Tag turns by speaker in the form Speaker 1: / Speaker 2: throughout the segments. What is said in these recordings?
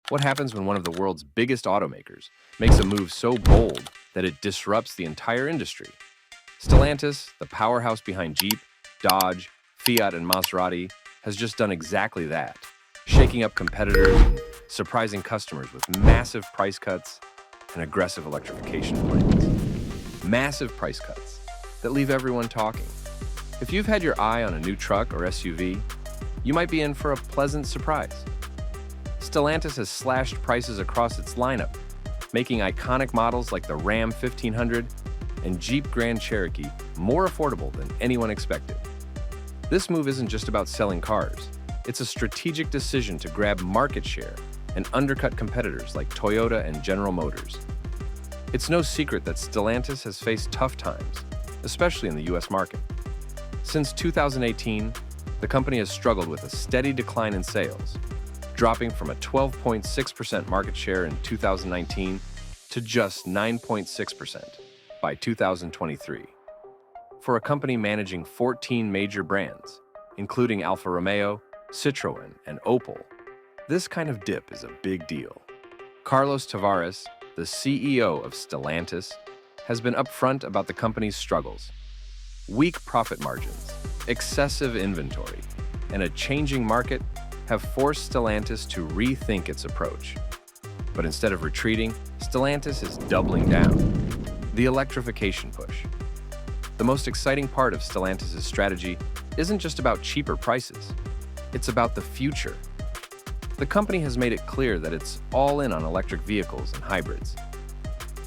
Speaker 1: What happens when one of the world's biggest automakers makes a move so bold that it disrupts the entire industry? Stellantis, the powerhouse behind Jeep, Dodge, Fiat, and Maserati, has just done exactly that, shaking up competitors and surprising customers with massive price cuts and aggressive electrification plans. Massive price cuts that leave everyone talking. If you've had your eye on a new truck or SUV, you might be in for a pleasant surprise. Stellantis has slashed prices across its lineup, making iconic models like the Ram 1500 and Jeep Grand Cherokee more affordable than anyone expected. This move isn't just about selling cars. It's a strategic decision to grab market share and undercut competitors like Toyota and General Motors. It's no secret that Stellantis has faced tough times, especially in the US market. Since 2018, the company has struggled with a steady decline in sales, dropping from a 12.6% market share in 2019 to just 9.6% by 2023. For a company managing 14 major brands, including Alfa Romeo, Citroën, and Opel, this kind of dip is a big deal. Carlos Tavares, the CEO of Stellantis, has been upfront about the company's struggles. Weak profit margins, excessive inventory, and a changing market have forced Stellantis to rethink its approach. But instead of retreating, Stellantis is doubling down. The electrification push. The most exciting part of Stellantis' strategy isn't just about cheaper prices. It's about the future. The company has made it clear that it's all in on electric vehicles and hybrids.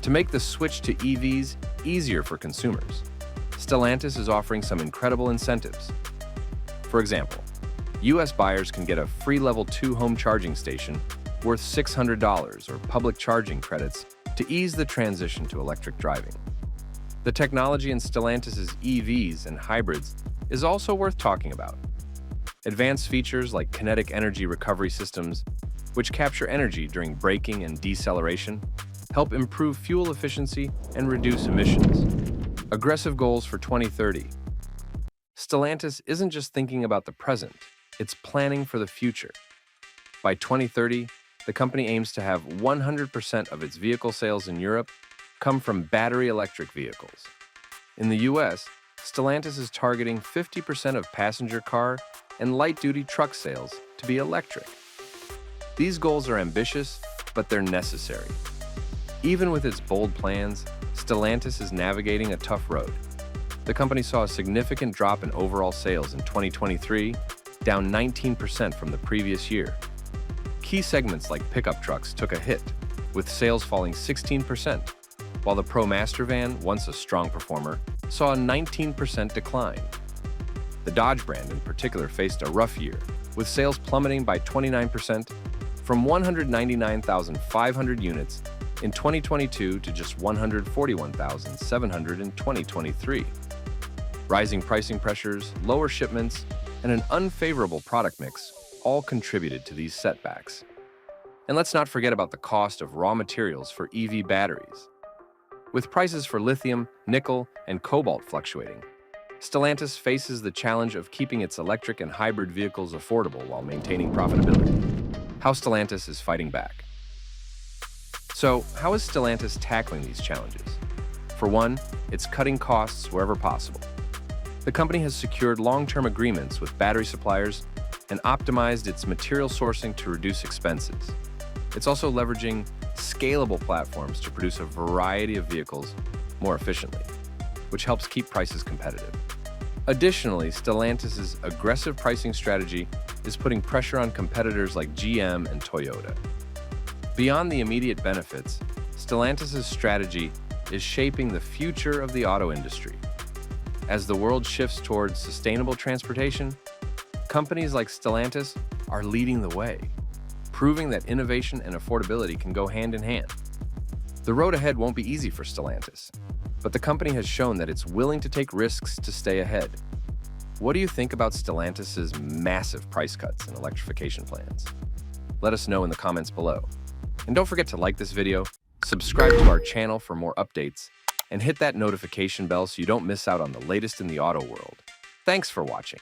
Speaker 1: To make the switch to EVs easier for consumers, Stellantis is offering some incredible incentives. For example, US buyers can get a free Level 2 home charging station worth $600 or public charging credits to ease the transition to electric driving. The technology in Stellantis' EVs and hybrids is also worth talking about. Advanced features like kinetic energy recovery systems, which capture energy during braking and deceleration, help improve fuel efficiency and reduce emissions. Aggressive goals for 2030. Stellantis isn't just thinking about the present, it's planning for the future. By 2030, the company aims to have 100% of its vehicle sales in Europe come from battery electric vehicles. In the US, Stellantis is targeting 50% of passenger car and light-duty truck sales to be electric. These goals are ambitious, but they're necessary. Even with its bold plans, Stellantis is navigating a tough road. The company saw a significant drop in overall sales in 2023, down 19% from the previous year. Key segments like pickup trucks took a hit, with sales falling 16%, while the ProMaster van, once a strong performer, saw a 19% decline. The Dodge brand in particular faced a rough year, with sales plummeting by 29% from 199,500 units in 2022 to just 141,700 in 2023. Rising pricing pressures, lower shipments, and an unfavorable product mix all contributed to these setbacks. And let's not forget about the cost of raw materials for EV batteries. With prices for lithium, nickel, and cobalt fluctuating, Stellantis faces the challenge of keeping its electric and hybrid vehicles affordable while maintaining profitability. How Stellantis is fighting back. So, how is Stellantis tackling these challenges? For one, it's cutting costs wherever possible. The company has secured long-term agreements with battery suppliers and optimized its material sourcing to reduce expenses. It's also leveraging scalable platforms to produce a variety of vehicles more efficiently, which helps keep prices competitive. Additionally, Stellantis' aggressive pricing strategy is putting pressure on competitors like GM and Toyota. Beyond the immediate benefits, Stellantis' strategy is shaping the future of the auto industry. As the world shifts towards sustainable transportation, companies like Stellantis are leading the way, proving that innovation and affordability can go hand in hand. The road ahead won't be easy for Stellantis, but the company has shown that it's willing to take risks to stay ahead. What do you think about Stellantis' massive price cuts and electrification plans? Let us know in the comments below. And don't forget to like this video, subscribe to our channel for more updates, and hit that notification bell so you don't miss out on the latest in the auto world. Thanks for watching.